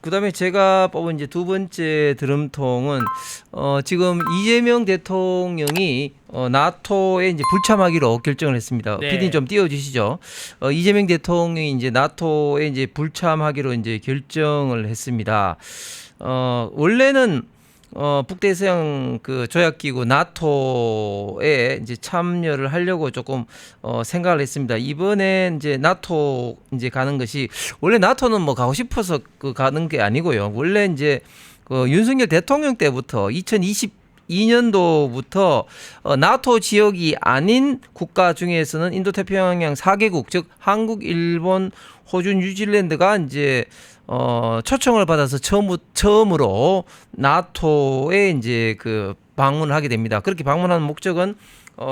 그다음에 제가 뽑은 이제 두 번째 드럼통은 지금 이재명 대통령이 나토에 이제 불참하기로 결정을 했습니다. 네. PD 좀 띄워주시죠. 이재명 대통령이 이제 나토에 이제 불참하기로 이제 결정을 했습니다. 원래는 북대서양 그 조약기구 나토에 이제 참여를 하려고 조금 생각을 했습니다. 이번에 이제 나토 이제 가는 것이 원래 나토는 뭐 가고 싶어서 그 가는 게 아니고요. 원래 이제 그 윤석열 대통령 때부터 2022년도부터 나토 지역이 아닌 국가 중에서는 인도태평양 4개국 즉 한국, 일본, 호주, 뉴질랜드가 이제 초청을 받아서 처음으로 나토에 이제 그 방문을 하게 됩니다. 그렇게 방문하는 목적은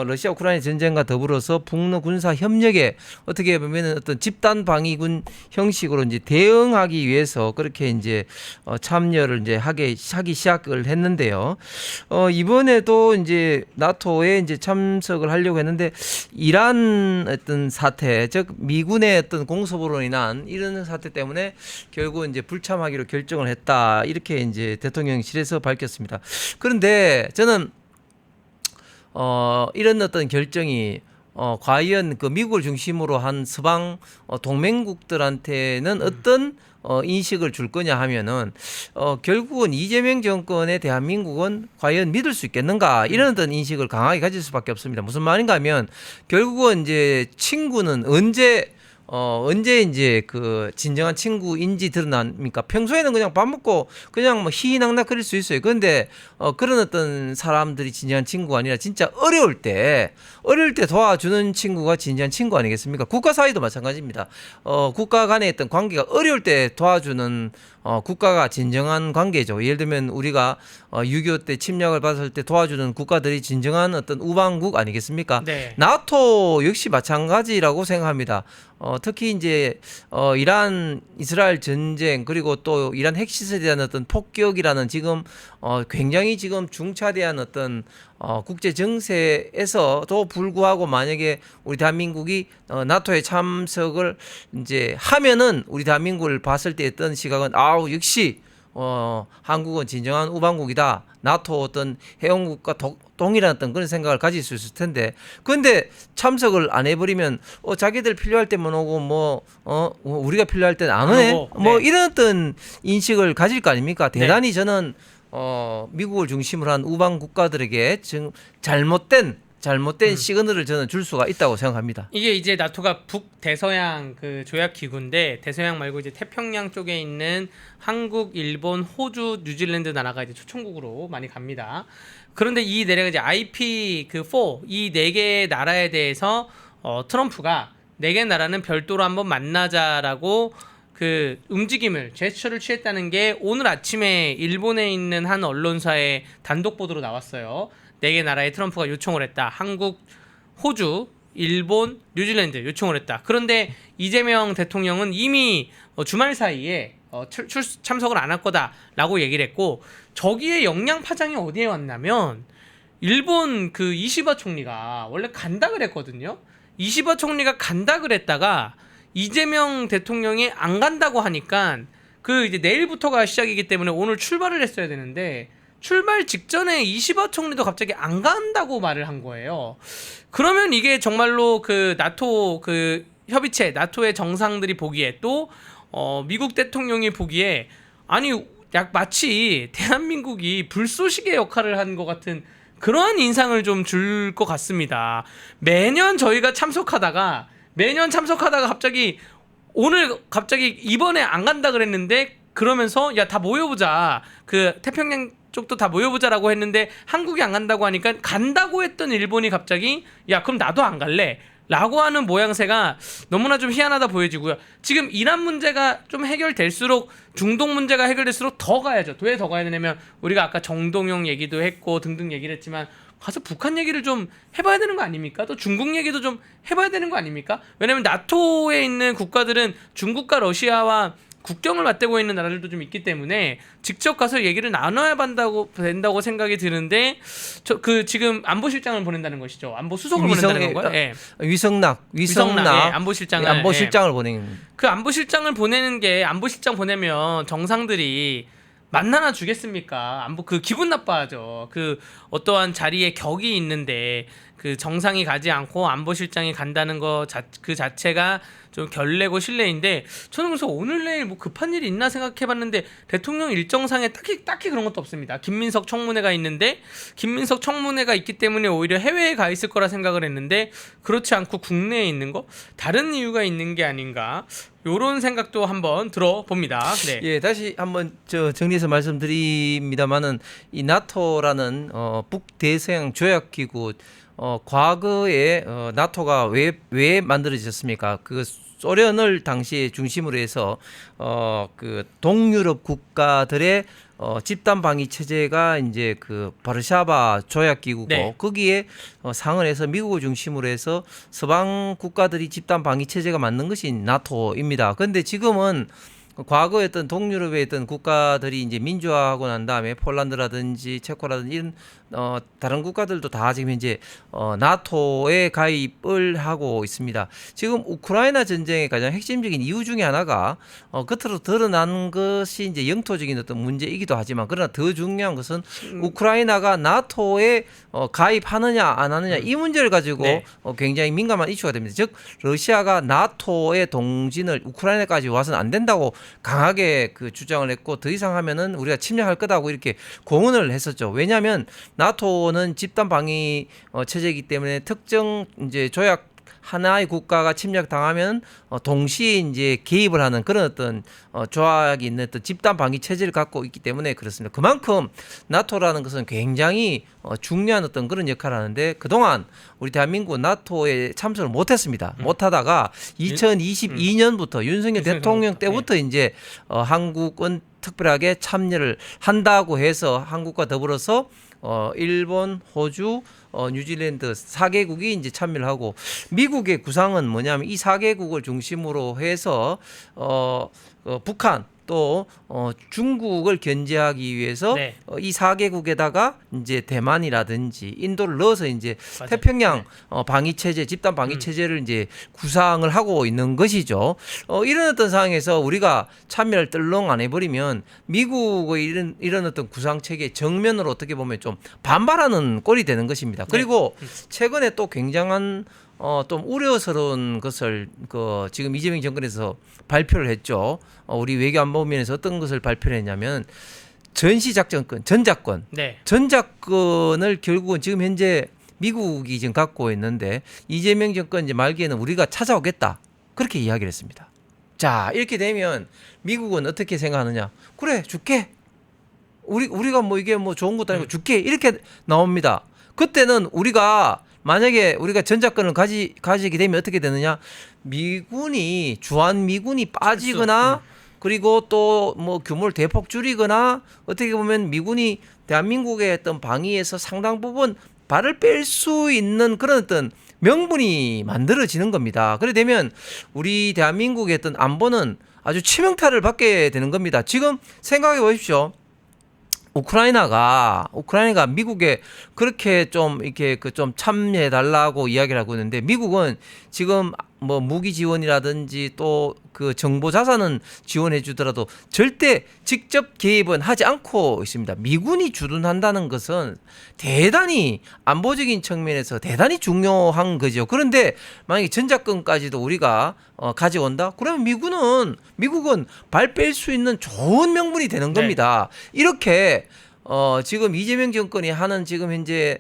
러시아 우크라이나 전쟁과 더불어서 북러 군사 협력에 어떻게 보면 어떤 집단 방위군 형식으로 이제 대응하기 위해서 그렇게 이제 참여를 이제 하기 시작을 했는데요. 이번에도 이제 나토에 이제 참석을 하려고 했는데 이란 어떤 사태, 즉 미군의 어떤 공습으로 인한 이런 사태 때문에 결국 이제 불참하기로 결정을 했다. 이렇게 이제 대통령실에서 밝혔습니다. 그런데 저는 이런 어떤 결정이 과연 그 미국을 중심으로 한 서방 동맹국들한테는 어떤 인식을 줄 거냐 하면은 결국은 이재명 정권의 대한민국은 과연 믿을 수 있겠는가 이런 어떤 인식을 강하게 가질 수밖에 없습니다. 무슨 말인가 하면 결국은 이제 친구는 언제 이제 그 진정한 친구인지 드러납니까? 평소에는 그냥 밥 먹고 그냥 뭐 희희낙낙거릴 수 있어요. 그런데 그런 어떤 사람들이 진정한 친구가 아니라 진짜 어려울 때 도와주는 친구가 진정한 친구 아니겠습니까? 국가 사이도 마찬가지입니다. 국가 간의 어떤 관계가 어려울 때 도와주는 국가가 진정한 관계죠. 예를 들면 우리가 6.25 때 침략을 받았을 때 도와주는 국가들이 진정한 어떤 우방국 아니겠습니까? 네. 나토 역시 마찬가지라고 생각합니다. 특히 이제 이란 이스라엘 전쟁 그리고 또 이란 핵시설에 대한 어떤 폭격이라는 지금 굉장히 지금 중차대한 어떤 국제 정세에서도 불구하고 만약에 우리 대한민국이 나토에 참석을 이제 하면은 우리 대한민국을 봤을 때 어떤 시각은 역시 한국은 진정한 우방국이다. 나토 어떤 회원국과 동일한 어떤 그런 생각을 가질 수 있을 텐데, 그런데 참석을 안 해버리면 자기들 필요할 때만 오고 우리가 필요할 때는 안 오네. 뭐 네. 이런 어떤 인식을 가질 거 아닙니까? 대단히 저는 미국을 중심으로 한 우방 국가들에게 지금 잘못된 시그널을 저는 줄 수가 있다고 생각합니다. 이게 이제 나토가 북대서양 그 조약 기구인데 대서양 말고 이제 태평양 쪽에 있는 한국, 일본, 호주, 뉴질랜드 나라가 이제 초청국으로 많이 갑니다. 그런데 이 내려가 이제 IP 그 4 이 네 개의 나라에 대해서 트럼프가 네 개 나라는 별도로 한번 만나자라고 그 움직임을 제스처를 취했다는 게 오늘 아침에 일본에 있는 한 언론사의 단독 보도로 나왔어요. 네 개 나라에 트럼프가 요청을 했다. 한국, 호주, 일본, 뉴질랜드 요청을 했다. 그런데 이재명 대통령은 이미 주말 사이에 참석을 안 할 거다라고 얘기를 했고, 저기에 영향 파장이 어디에 왔냐면 일본 그 이시바 총리가 원래 간다 그랬거든요. 이시바 총리가 간다 그랬다가 이재명 대통령이 안 간다고 하니까 그 이제 내일부터가 시작이기 때문에 오늘 출발을 했어야 되는데 출발 직전에 이시바 총리도 갑자기 안 간다고 말을 한 거예요. 그러면 이게 정말로 그 나토 그 협의체 나토의 정상들이 보기에 또 미국 대통령이 보기에 아니 마치 대한민국이 불쏘시개 역할을 한 것 같은 그러한 인상을 좀 줄 것 같습니다. 매년 저희가 참석하다가 갑자기 오늘 갑자기 이번에 안 간다 그랬는데 그러면서 야 다 모여보자 그 태평양 쪽도 다 모여보자라고 했는데 한국이 안 간다고 하니까 간다고 했던 일본이 갑자기 야 그럼 나도 안 갈래 라고 하는 모양새가 너무나 좀 희한하다 보여지고요. 지금 이란 문제가 좀 해결될수록 중동 문제가 해결될수록 더 가야죠. 왜 더 가야 되냐면 우리가 아까 정동영 얘기도 했고 등등 얘기를 했지만 가서 북한 얘기를 좀 해봐야 되는 거 아닙니까? 또 중국 얘기도 좀 해봐야 되는 거 아닙니까? 왜냐면 나토에 있는 국가들은 중국과 러시아와 국경을 맞대고 있는 나라들도 좀 있기 때문에 직접 가서 얘기를 나눠야 된다고 생각이 드는데 지금 안보실장을 보낸다는 것이죠. 안보 수석을 보낸다는 건가요? 예. 위성락 예, 안보실장을 안보실장을 보낸. 그 안보실장을 보내는 게 안보실장 보내면 정상들이 만나나 주겠습니까? 안보 그 기분 나빠하죠. 그 어떠한 자리에 격이 있는데 그 정상이 가지 않고 안보실장이 간다는 거 그 자체가 좀 결례고 실례인데 저는 그래서 오늘 내일 뭐 급한 일이 있나 생각해봤는데 대통령 일정상에 딱히 그런 것도 없습니다. 김민석 청문회가 있는데 김민석 청문회가 있기 때문에 오히려 해외에 가 있을 거라 생각을 했는데 그렇지 않고 국내에 있는 거 다른 이유가 있는 게 아닌가 요런 생각도 한번 들어봅니다. 네. 예, 다시 한번 정리해서 말씀드립니다만은 이 나토라는 북대서양 조약기구 과거에 나토가 왜 만들어졌습니까? 그 소련을 당시에 중심으로 해서 그 동유럽 국가들의 집단 방위 체제가 이제 그 바르샤바 조약 기구고 네. 거기에 상응해서 미국을 중심으로 해서 서방 국가들이 집단 방위 체제가 맞는 것이 나토입니다. 그런데 지금은 과거에 어떤 동유럽의 어떤 국가들이 이제 민주화하고 난 다음에 폴란드라든지 체코라든지 이런 다른 국가들도 다 지금 현재 나토에 가입을 하고 있습니다. 지금 우크라이나 전쟁의 가장 핵심적인 이유 중에 하나가 겉으로 드러난 것이 이제 영토적인 어떤 문제이기도 하지만 그러나 더 중요한 것은 우크라이나가 나토에 가입하느냐 안 하느냐 이 문제를 가지고 네. 굉장히 민감한 이슈가 됩니다. 즉 러시아가 나토의 동진을 우크라이나까지 와서는 안 된다고 강하게 그 주장을 했고 더 이상 하면은 우리가 침략할 거다고 이렇게 공언을 했었죠. 왜냐하면 나토는 집단 방위 체제이기 때문에 특정 이제 조약 하나의 국가가 침략당하면 동시에 이제 개입을 하는 그런 어떤 조약이 있는 어떤 집단 방위 체제를 갖고 있기 때문에 그렇습니다. 그만큼 나토라는 것은 굉장히 중요한 어떤 그런 역할을 하는데 그동안 우리 대한민국은 나토에 참석을 못했습니다. 못하다가 2022년부터 윤석열 대통령 때부터 이제 한국은 특별하게 참여를 한다고 해서 한국과 더불어서 일본, 호주, 뉴질랜드 4개국이 이제 참여를 하고 미국의 구상은 뭐냐면 이 4개국을 중심으로 해서 북한 또 중국을 견제하기 위해서 네. 이 4개국에다가 이제 대만이라든지 인도를 넣어서 이제 맞아요. 태평양 방위 체제, 집단 방위 체제를 이제 구상을 하고 있는 것이죠. 이런 어떤 상황에서 우리가 참여를 뜰렁 안 해버리면 미국의 이런 어떤 구상 체계 정면으로 어떻게 보면 좀 반발하는 꼴이 되는 것입니다. 그리고 최근에 또 굉장한 좀 우려스러운 것을 지금 이재명 정권에서 발표를 했죠. 우리 외교안보면에서 어떤 것을 발표를 했냐면 전시작전권, 전작권, 네. 전작권을 결국은 지금 현재 미국이 지금 갖고 있는데 이재명 정권 이제 말기에는 우리가 찾아오겠다 그렇게 이야기를 했습니다. 자 이렇게 되면 미국은 어떻게 생각하느냐? 그래 줄게. 우리가 뭐 이게 뭐 좋은 것도 아니고 줄게 이렇게 나옵니다. 그때는 만약에 우리가 전작권을 가지게 되면 어떻게 되느냐? 미군이 주한미군이 빠지거나 그리고 또 뭐 규모를 대폭 줄이거나 어떻게 보면 미군이 대한민국의 어떤 방위에서 상당 부분 발을 뺄 수 있는 그런 어떤 명분이 만들어지는 겁니다. 그래 되면 우리 대한민국의 어떤 안보는 아주 치명타를 받게 되는 겁니다. 지금 생각해 보십시오. 우크라이나가 미국에 그렇게 좀 이렇게 좀 참여해 달라고 이야기를 하고 있는데 미국은 지금 뭐 무기 지원이라든지 또 그 정보 자산은 지원해 주더라도 절대 직접 개입은 하지 않고 있습니다. 미군이 주둔한다는 것은 대단히 안보적인 측면에서 대단히 중요한 거죠. 그런데 만약에 전작권까지도 우리가 가져온다? 그러면 미국은 발 뺄 수 있는 좋은 명분이 되는 겁니다. 이렇게 지금 이재명 정권이 하는 지금 현재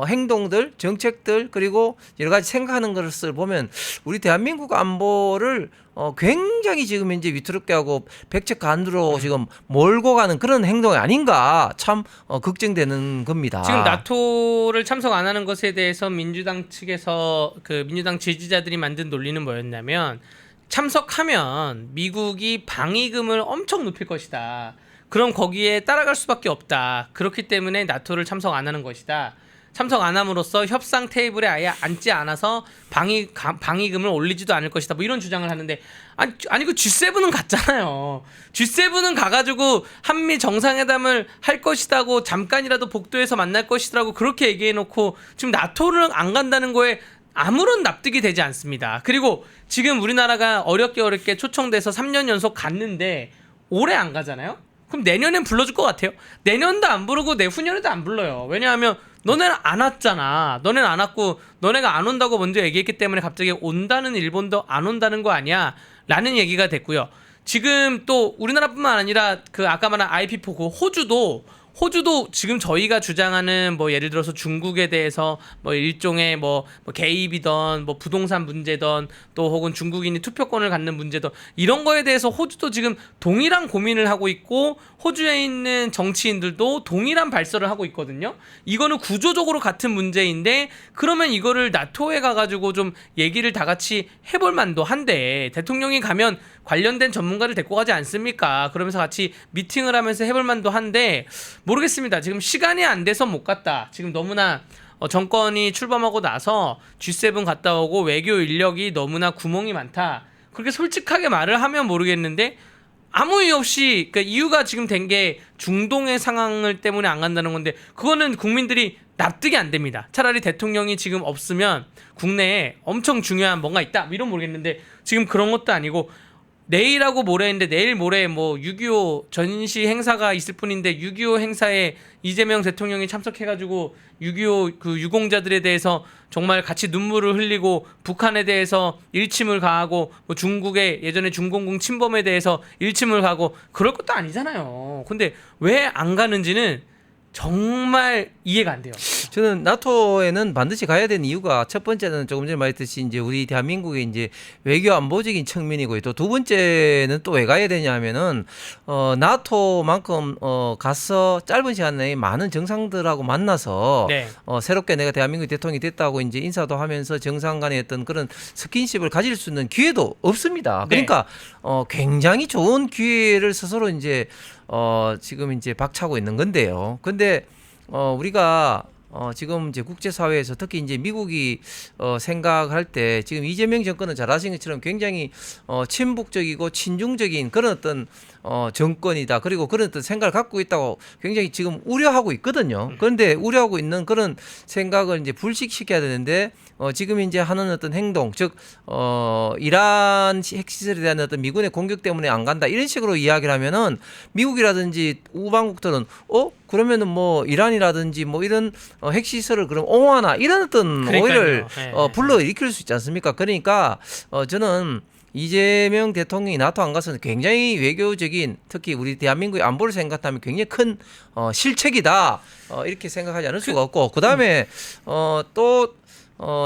행동들, 정책들 그리고 여러 가지 생각하는 것을 보면 우리 대한민국 안보를 굉장히 지금 현재 위태롭게 하고 백척간두로 지금 몰고 가는 그런 행동이 아닌가 참 걱정되는 겁니다. 지금 나토를 참석 안 하는 것에 대해서 민주당 측에서 그 민주당 지지자들이 만든 논리는 뭐였냐면 참석하면 미국이 방위금을 엄청 높일 것이다. 그럼 거기에 따라갈 수밖에 없다. 그렇기 때문에 나토를 참석 안 하는 것이다. 참석 안 함으로써 협상 테이블에 아예 앉지 않아서 방위금을 올리지도 않을 것이다. 뭐 이런 주장을 하는데 아니 그 G7은 갔잖아요. G7은 가가지고 한미 정상회담을 할 것이다고 잠깐이라도 복도에서 만날 것이라고 그렇게 얘기해놓고 지금 나토를 안 간다는 거에 아무런 납득이 되지 않습니다. 그리고 지금 우리나라가 어렵게 초청돼서 3년 연속 갔는데 올해 안 가잖아요. 그럼 내년엔 불러줄 것 같아요? 내년도 안 부르고 내후년에도 안 불러요. 왜냐하면 너네는 안 왔잖아. 너네는 안 왔고 너네가 안 온다고 먼저 얘기했기 때문에 갑자기 온다는 일본도 안 온다는 거 아니야? 라는 얘기가 됐고요. 지금 또 우리나라뿐만 아니라 그 아까 말한 IP4 호주도 지금 저희가 주장하는 뭐 예를 들어서 중국에 대해서 뭐 일종의 뭐 개입이던 뭐 부동산 문제던 또 혹은 중국인이 투표권을 갖는 문제던 이런 거에 대해서 호주도 지금 동일한 고민을 하고 있고 호주에 있는 정치인들도 동일한 발설을 하고 있거든요. 이거는 구조적으로 같은 문제인데 그러면 이거를 나토에 가가지고 좀 얘기를 다 같이 해볼 만도 한데 대통령이 가면 관련된 전문가를 데리고 가지 않습니까? 그러면서 같이 미팅을 하면서 해볼 만도 한데 모르겠습니다. 지금 시간이 안 돼서 못 갔다. 지금 너무나 정권이 출범하고 나서 G7 갔다 오고 외교 인력이 너무나 구멍이 많다. 그렇게 솔직하게 말을 하면 모르겠는데 아무 이유 없이 그러니까 이유가 지금 된 게 중동의 상황을 때문에 안 간다는 건데 그거는 국민들이 납득이 안 됩니다. 차라리 대통령이 지금 없으면 국내에 엄청 중요한 뭔가 있다. 이런 모르겠는데 지금 그런 것도 아니고 내일하고 모레인데 내일 모레 뭐 6.25 전시 행사가 있을 뿐인데 6.25 행사에 이재명 대통령이 참석해가지고 6.25 그 유공자들에 대해서 정말 같이 눈물을 흘리고 북한에 대해서 일침을 가하고 뭐 중국의 예전에 중공공 침범에 대해서 일침을 가고 그럴 것도 아니잖아요. 근데 왜 안 가는지는 정말 이해가 안 돼요. 저는 나토에는 반드시 가야 되는 이유가 첫 번째는 조금 전에 말했듯이 이제 우리 대한민국의 이제 외교 안보적인 측면이고요. 또 두 번째는 또 왜 가야 되냐면은 나토만큼 가서 짧은 시간 내에 많은 정상들하고 만나서 네. 새롭게 내가 대한민국 대통령이 됐다고 이제 인사도 하면서 정상 간의 어떤 그런 스킨십을 가질 수 있는 기회도 없습니다. 그러니까 굉장히 좋은 기회를 스스로 이제 지금 이제 박차고 있는 건데요. 근데 우리가 지금 이제 국제사회에서 특히 이제 미국이 생각할 때 지금 이재명 정권은 잘 아시는 것처럼 굉장히 친북적이고 친중적인 그런 어떤 정권이다. 그리고 그런 어떤 생각을 갖고 있다고 굉장히 지금 우려하고 있거든요. 그런데 우려하고 있는 그런 생각을 이제 불식시켜야 되는데 지금 이제 하는 어떤 행동, 즉 이란 핵시설에 대한 어떤 미군의 공격 때문에 안 간다 이런 식으로 이야기를 하면은 미국이라든지 우방국들은 그러면은 뭐 이란이라든지 뭐 이런 핵시설을 그럼 옹호하나 이런 어떤 오해를 불러일으킬 수 있지 않습니까? 그러니까 저는 이재명 대통령이 나토 안 가서는 굉장히 외교적인 특히 우리 대한민국의 안보를 생각하면 굉장히 큰 실책이다 이렇게 생각하지 않을 수가 없고 그 다음에 또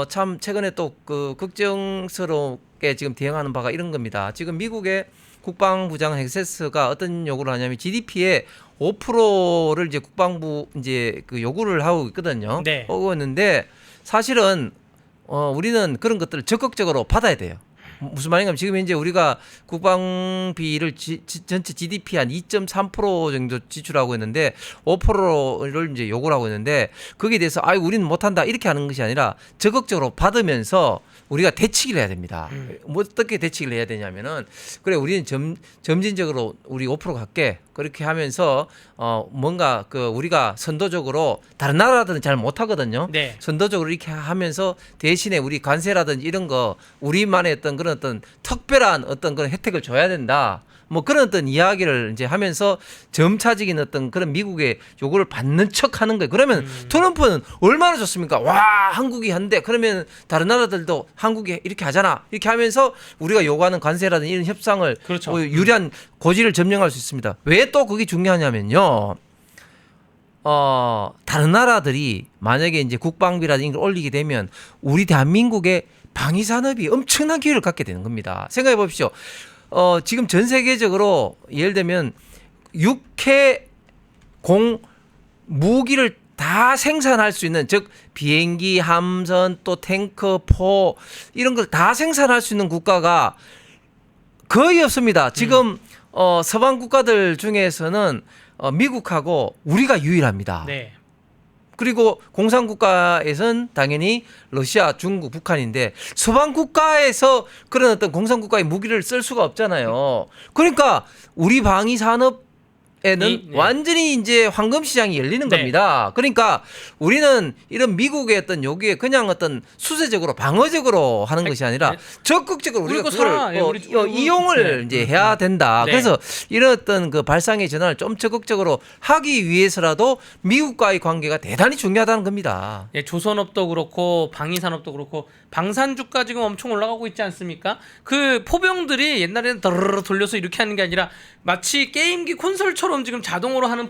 참 최근에 또 그 걱정스럽게 지금 대응하는 바가 이런 겁니다. 지금 미국의 국방부 장관 헥세스가 어떤 요구를 하냐면 GDP의 5%를 이제 국방부 이제 그 요구를 하고 있거든요. 네. 하고 있는데 사실은 우리는 그런 것들을 적극적으로 받아야 돼요. 무슨 말인가면 지금 이제 우리가 국방비를 전체 GDP 한 2.3% 정도 지출하고 있는데 5%를 이제 요구를 하고 있는데 거기에 대해서 우리는 못한다 이렇게 하는 것이 아니라 적극적으로 받으면서 우리가 대치기를 해야 됩니다. 뭐 어떻게 대치기를 해야 되냐면은 그래 우리는 점진적으로 우리 5% 갈게 그렇게 하면서 뭔가 그 우리가 선도적으로 다른 나라들은 잘 못하거든요. 네. 선도적으로 이렇게 하면서 대신에 우리 관세라든지 이런 거 우리만의 어떤 그런 어떤 특별한 어떤 그런 혜택을 줘야 된다. 뭐 그런 어떤 이야기를 이제 하면서 점차적인 어떤 그런 미국의 요구를 받는 척 하는 거예요. 그러면 트럼프는 얼마나 좋습니까? 와, 한국이 한대. 그러면 다른 나라들도 한국이 이렇게 하잖아. 이렇게 하면서 우리가 요구하는 관세라든지 이런 협상을 그렇죠. 유리한 고지를 점령할 수 있습니다. 왜 또 그게 중요하냐면요. 다른 나라들이 만약에 이제 국방비라든지 이걸 올리게 되면 우리 대한민국의 방위 산업이 엄청난 기회를 갖게 되는 겁니다. 생각해 보십시오. 지금 전 세계적으로 예를 들면 육해공 무기를 다 생산할 수 있는 즉 비행기, 함선, 또 탱커, 포 이런 걸 다 생산할 수 있는 국가가 거의 없습니다. 지금 서방 국가들 중에서는 미국하고 우리가 유일합니다. 네. 그리고 공산국가에선 당연히 러시아, 중국, 북한인데 서방 국가에서 그런 어떤 공산국가의 무기를 쓸 수가 없잖아요. 그러니까 우리 방위 산업 에는 네. 완전히 이제 황금 시장이 열리는 네. 겁니다. 그러니까 우리는 이런 미국의 어떤 요구에 그냥 어떤 수세적으로 방어적으로 하는 것이 아니라 네. 적극적으로 우리가 우리 그걸 거 사. 예, 우리 이용을 네. 이제 해야 된다. 네. 그래서 이런 어떤 그 발상의 전환을 좀 적극적으로 하기 위해서라도 미국과의 관계가 대단히 중요하다는 겁니다. 예, 조선업도 그렇고 방위산업도 그렇고 방산주가 지금 엄청 올라가고 있지 않습니까? 그 포병들이 옛날에는 더르르 돌려서 이렇게 하는 게 아니라 마치 게임기 콘솔처럼 지금 자동으로 하는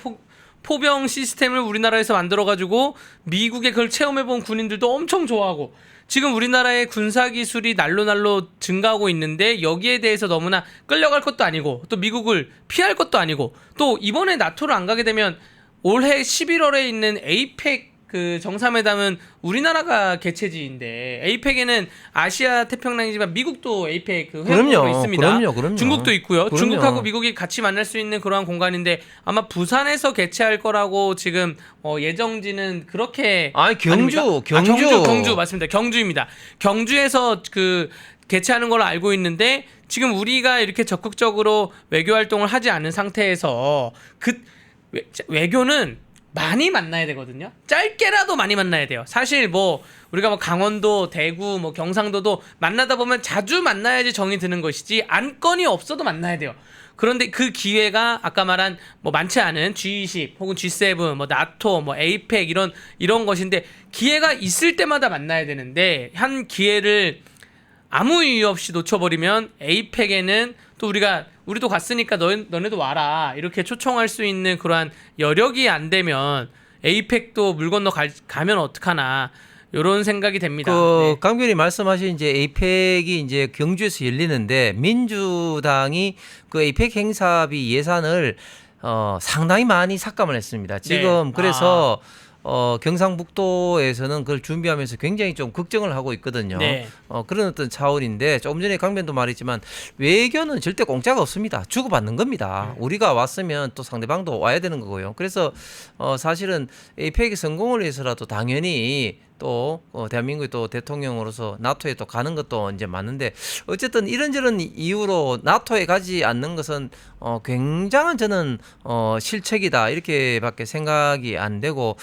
포병 시스템을 우리나라에서 만들어가지고 미국에 그걸 체험해본 군인들도 엄청 좋아하고 지금 우리나라의 군사기술이 날로 증가하고 있는데 여기에 대해서 너무나 끌려갈 것도 아니고 또 미국을 피할 것도 아니고 또 이번에 나토를 안 가게 되면 올해 11월에 있는 에이펙 그 정상회담은 우리나라가 개최지인데 에이펙에는 아시아 태평양이지만 미국도 에이펙 그 회원국으로 그럼요. 있습니다. 그럼요. 중국도 있고요. 그럼요. 중국하고 미국이 같이 만날 수 있는 그러한 공간인데 아마 부산에서 개최할 거라고 지금 예정지는 그렇게 아니 경주, 아닙니까? 경주 맞습니다. 경주입니다. 경주에서 그 개최하는 걸로 알고 있는데 지금 우리가 이렇게 적극적으로 외교 활동을 하지 않은 상태에서 그 외교는 많이 만나야 되거든요. 짧게라도 많이 만나야 돼요. 사실 뭐 우리가 뭐 강원도, 대구, 뭐 경상도도 만나다 보면 자주 만나야지 정이 드는 것이지 안건이 없어도 만나야 돼요. 그런데 그 기회가 아까 말한 뭐 많지 않은 G20 혹은 G7, 뭐 나토, 뭐 에이펙 이런 것인데 기회가 있을 때마다 만나야 되는데 한 기회를 아무 이유 없이 놓쳐버리면 에이펙에는 또 우리도 갔으니까 너네도 와라 이렇게 초청할 수 있는 그러한 여력이 안 되면 에이펙도 물 건너 가면 어떡하나 이런 생각이 됩니다. 네. 강변이 말씀하신 이제 에이펙이 이제 경주에서 열리는데 민주당이 그 에이펙 행사비 예산을 상당히 많이 삭감을 했습니다. 지금 네. 그래서 경상북도에서는 그걸 준비하면서 굉장히 좀 걱정을 하고 있거든요. 네. 그런 어떤 차원인데 조금 전에 강변도 말했지만 외교는 절대 공짜가 없습니다. 주고받는 겁니다. 우리가 왔으면 또 상대방도 와야 되는 거고요. 그래서 사실은 에이펙이 성공을 위해서라도 당연히 또 대한민국의 또 대통령으로서 나토에 또 가는 것도 이제 맞는데 어쨌든 이런저런 이유로 나토에 가지 않는 것은 굉장한 저는 실책이다 이렇게밖에 생각이 안 되고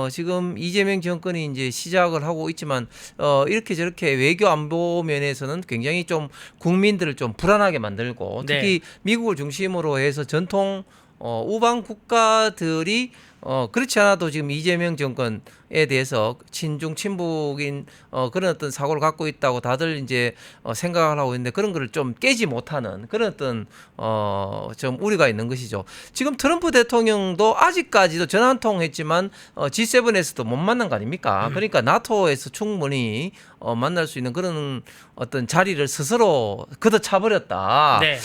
지금 이재명 정권이 이제 시작을 하고 있지만 이렇게 저렇게 외교 안보 면에서는 굉장히 좀 국민들을 좀 불안하게 만들고 특히 미국을 중심으로 해서 전통 우방 국가들이 그렇지 않아도 지금 이재명 정권에 대해서 친중 친북인 그런 어떤 사고를 갖고 있다고 다들 이제 생각을 하고 있는데 그런 거를 좀 깨지 못하는 그런 어떤 좀 우려가 있는 것이죠. 지금 트럼프 대통령도 아직까지도 전화 한 통 했지만 G7에서도 못 만난 거 아닙니까? 그러니까 나토에서 충분히 만날 수 있는 그런 어떤 자리를 스스로 걷어차버렸다. 네.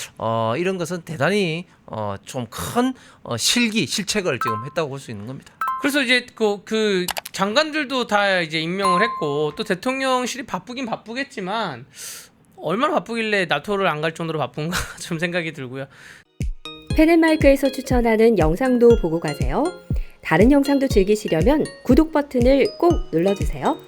이런 것은 대단히 좀 큰 실책을 지금 했다고 볼 수 있는 겁니다. 그래서 이제 그 장관들도 다 이제 임명을 했고 또 대통령실이 바쁘긴 바쁘겠지만 얼마나 바쁘길래 나토를 안 갈 정도로 바쁜가 좀 생각이 들고요. 펜앤마이크에서 추천하는 영상도 보고 가세요. 다른 영상도 즐기시려면 구독 버튼을 꼭 눌러주세요.